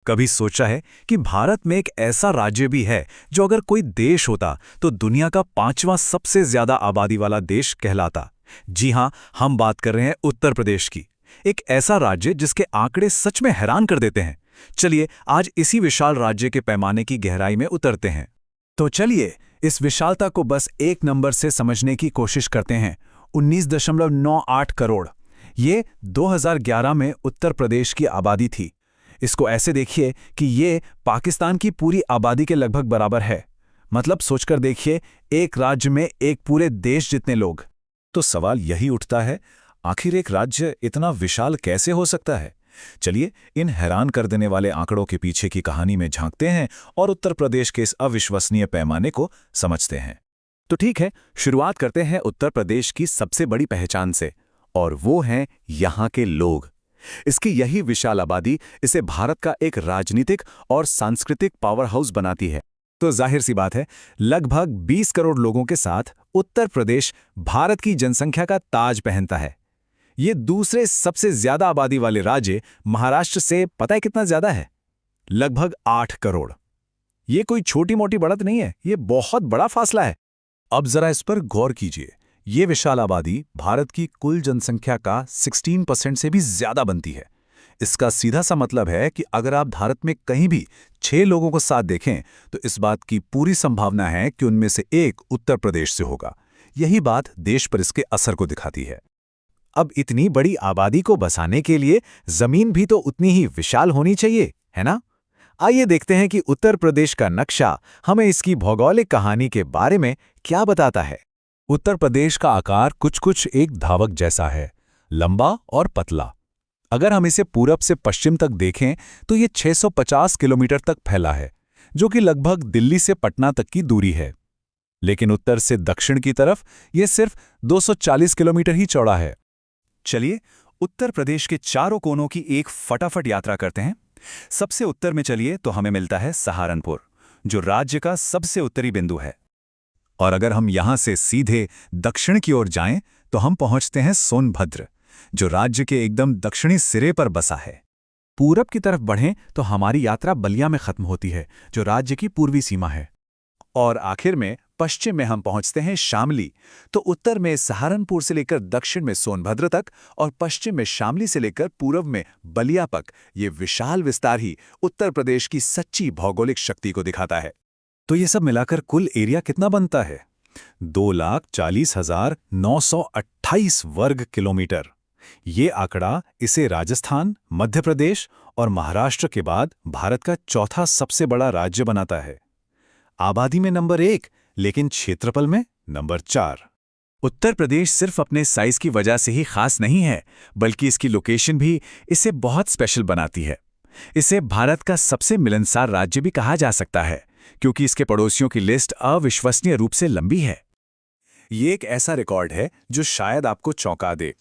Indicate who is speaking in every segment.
Speaker 1: कभी सोचा है कि भारत में एक ऐसा राज्य भी है जो अगर कोई देश होता तो दुनिया का 5वां सबसे ज्यादा आबादी वाला देश कहलाता। जी हां, हम बात कर रहे हैं उत्तर प्रदेश की। एक ऐसा राज्य जिसके आंकड़े सच में हैरान कर देते हैं। चलिए आज इसी विशाल राज्य के पैमाने की गहराई में उतरते हैं। तो चलिए इस विशालता को बस एक नंबर से समझने की कोशिश करते हैं। 19.98 करोड़। ये 2011 में उत्तर प्रदेश की आबादी थी। इसको ऐसे देखिए कि ये पाकिस्तान की पूरी आबादी के लगभग बराबर है। मतलब सोचकर देखिए, एक राज्य में एक पूरे देश जितने लोग।
Speaker 2: तो सवाल यही उठता है, आखिर एक राज्य इतना विशाल कैसे हो सकता है? चलिए इन हैरान कर देने वाले आंकड़ों के पीछे की कहानी में झांकते हैं और उत्तर प्रदेश के इस अविश्वसनीय पैमाने को समझते हैं।
Speaker 1: तो ठीक है, शुरुआत करते हैं उत्तर प्रदेश की सबसे बड़ी पहचान से, और वो हैं यहाँ के लोग। इसकी यही विशाल आबादी इसे भारत का एक राजनीतिक और सांस्कृतिक पावर हाउस बनाती है। तो जाहिर सी बात है, लगभग 20 करोड़ लोगों के साथ उत्तर प्रदेश भारत की जनसंख्या का ताज पहनता है। ये दूसरे सबसे ज्यादा आबादी वाले राज्य महाराष्ट्र से पता है कितना ज्यादा है? लगभग 8 करोड़। ये कोई छोटी मोटी बढ़त नहीं है, ये बहुत बड़ा फासला है।
Speaker 2: अब जरा इस पर गौर कीजिए। ये विशाल आबादी भारत की कुल जनसंख्या का 16% से भी ज्यादा बनती है। इसका सीधा सा मतलब है कि अगर आप भारत में कहीं भी 6 लोगों को साथ देखें तो इस बात की पूरी संभावना है कि उनमें से एक उत्तर प्रदेश से होगा। यही बात देश पर इसके असर को दिखाती है।
Speaker 1: अब इतनी बड़ी आबादी को बसाने के लिए जमीन भी तो उतनी ही विशाल होनी चाहिए, है ना? आइए देखते हैं कि उत्तर प्रदेश का नक्शा हमें इसकी भौगोलिक कहानी के बारे में क्या बताता है।
Speaker 2: उत्तर प्रदेश का आकार कुछ एक धावक जैसा है, लंबा और पतला। अगर हम इसे पूरब से पश्चिम तक देखें तो ये 650 किलोमीटर तक फैला है, जो कि लगभग दिल्ली से पटना तक की दूरी है। लेकिन उत्तर से दक्षिण की तरफ यह सिर्फ 240 किलोमीटर ही चौड़ा है।
Speaker 1: चलिए उत्तर प्रदेश के चारों कोनों की एक फटाफट यात्रा करते हैं। सबसे उत्तर में चलिए तो हमें मिलता है सहारनपुर, जो राज्य का सबसे उत्तरी बिंदु है। और अगर हम यहां से सीधे दक्षिण की ओर जाएं तो हम पहुंचते हैं सोनभद्र, जो राज्य के एकदम दक्षिणी सिरे पर बसा है। पूरब की तरफ बढ़ें तो हमारी यात्रा बलिया में खत्म होती है, जो राज्य की पूर्वी सीमा है। और आखिर में पश्चिम में हम पहुंचते हैं शामली। तो उत्तर में सहारनपुर से लेकर दक्षिण में सोनभद्र तक और पश्चिम में शामली से लेकर पूर्व में बलिया तक ये विशाल विस्तार ही उत्तर प्रदेश की सच्ची भौगोलिक शक्ति को दिखाता है। तो ये सब मिलाकर कुल एरिया कितना बनता है?
Speaker 2: 2,40,928 वर्ग किलोमीटर। ये आंकड़ा इसे राजस्थान, मध्य प्रदेश और महाराष्ट्र के बाद भारत का चौथा सबसे बड़ा राज्य बनाता है। आबादी में नंबर 1, लेकिन क्षेत्रफल में नंबर 4।
Speaker 1: उत्तर प्रदेश सिर्फ अपने साइज की वजह से ही खास नहीं है, बल्कि इसकी लोकेशन भी इसे बहुत स्पेशल बनाती है। इसे भारत का सबसे मिलनसार राज्य भी कहा जा सकता है, क्योंकि इसके पड़ोसियों की लिस्ट अविश्वसनीय रूप से लंबी है। ये एक ऐसा रिकॉर्ड है जो शायद आपको चौंका दे।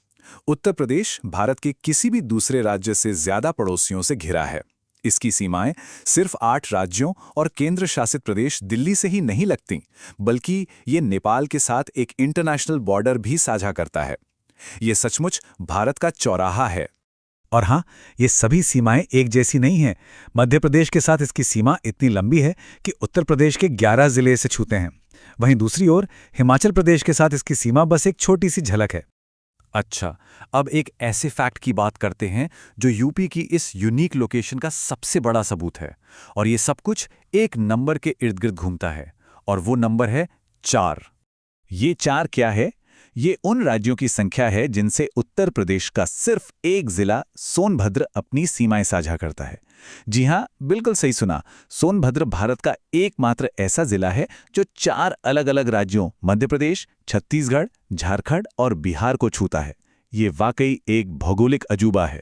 Speaker 1: उत्तर प्रदेश भारत के किसी भी दूसरे राज्य से ज्यादा पड़ोसियों से घिरा है। इसकी सीमाएं सिर्फ 8 राज्यों और केंद्र शासित प्रदेश दिल्ली से ही नहीं लगती, बल्कि ये नेपाल के साथ एक इंटरनेशनल बॉर्डर भी साझा करता है। ये सचमुच भारत का चौराहा है।
Speaker 2: और हाँ, ये सभी सीमाएं एक जैसी नहीं हैं। मध्य प्रदेश के साथ इसकी सीमा इतनी लंबी है कि उत्तर प्रदेश के 11 जिले इसे छूते हैं। वहीं दूसरी ओर हिमाचल प्रदेश के साथ इसकी सीमा बस एक छोटी सी झलक है।
Speaker 1: अच्छा, अब एक ऐसे फैक्ट की बात करते हैं जो यूपी की इस यूनिक लोकेशन का सबसे बड़ा सबूत है। और ये सब कुछ एक नंबर के इर्द गिर्द घूमता है, और वो नंबर है 4। ये 4 क्या है? ये उन राज्यों की संख्या है जिनसे उत्तर प्रदेश का सिर्फ एक जिला सोनभद्र अपनी सीमाएं साझा करता है। जी हां, बिल्कुल सही सुना। सोनभद्र भारत का एकमात्र ऐसा जिला है जो 4 अलग-अलग राज्यों मध्य प्रदेश, छत्तीसगढ़, झारखंड और बिहार को छूता है। ये वाकई एक भौगोलिक अजूबा है।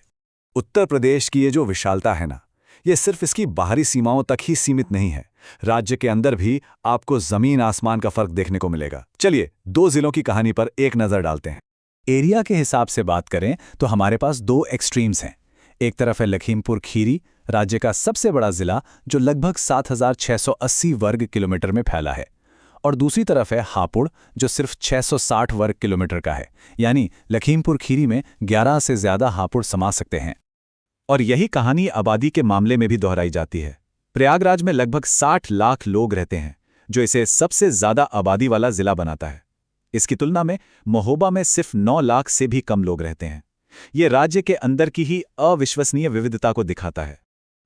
Speaker 1: उत्तर प्रदेश की ये जो विशालता है ना, ये सिर्फ इसकी बाहरी सीमाओं तक ही सीमित नहीं है। राज्य के अंदर भी आपको जमीन आसमान का फर्क देखने को मिलेगा। चलिए 2 जिलों की कहानी पर एक नजर डालते हैं। एरिया के हिसाब से बात करें तो हमारे पास 2 एक्सट्रीम्स हैं। एक तरफ है लखीमपुर खीरी, राज्य का सबसे बड़ा जिला जो लगभग 7,680 वर्ग किलोमीटर में फैला है, और दूसरी तरफ है हापुड़, जो सिर्फ 660 वर्ग किलोमीटर का है। यानी लखीमपुर खीरी में 11 से ज्यादा हापुड़ समा सकते हैं।
Speaker 2: और यही कहानी आबादी के मामले में भी दोहराई जाती है। प्रयागराज में लगभग 60 लाख लोग रहते हैं, जो इसे सबसे ज्यादा आबादी वाला जिला बनाता है। इसकी तुलना में महोबा में सिर्फ 9 लाख से भी कम लोग रहते हैं। ये राज्य के अंदर की ही अविश्वसनीय विविधता को दिखाता है।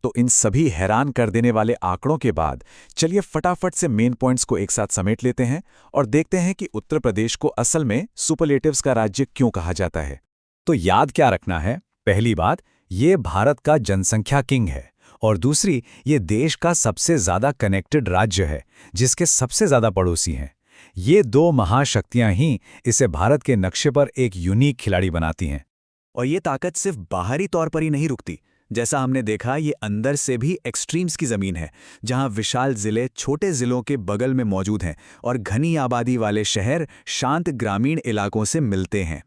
Speaker 2: तो इन सभी हैरान कर देने वाले आंकड़ों के बाद चलिए फटाफट से मेन पॉइंट्स को एक साथ समेट लेते हैं और देखते हैं कि उत्तर प्रदेश को असल में सुपरलेटिव्स का राज्य क्यों कहा जाता है। तो याद क्या रखना है? पहली बात, ये भारत का जनसंख्या किंग है, और दूसरी, ये देश का सबसे ज्यादा कनेक्टेड राज्य है, जिसके सबसे ज्यादा पड़ोसी हैं। ये दो महाशक्तियां ही इसे भारत के नक्शे पर एक यूनिक खिलाड़ी बनाती हैं।
Speaker 1: और ये ताकत सिर्फ बाहरी तौर पर ही नहीं रुकती। जैसा हमने देखा, ये अंदर से भी एक्सट्रीम्स की ज़मीन है, जहां विशाल ज़िले छोटे ज़िलों के बगल में मौजूद हैं और घनी आबादी वाले शहर शांत ग्रामीण इलाकों से मिलते हैं।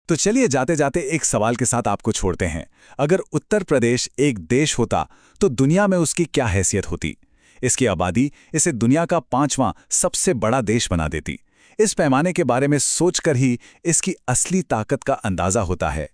Speaker 2: तो चलिए जाते जाते एक सवाल के साथ आपको छोड़ते हैं। अगर उत्तर प्रदेश एक देश होता तो दुनिया में उसकी क्या हैसियत होती? इसकी आबादी इसे दुनिया का 5वां सबसे बड़ा देश बना देती। इस पैमाने के बारे में सोचकर ही इसकी असली ताकत का अंदाजा होता है।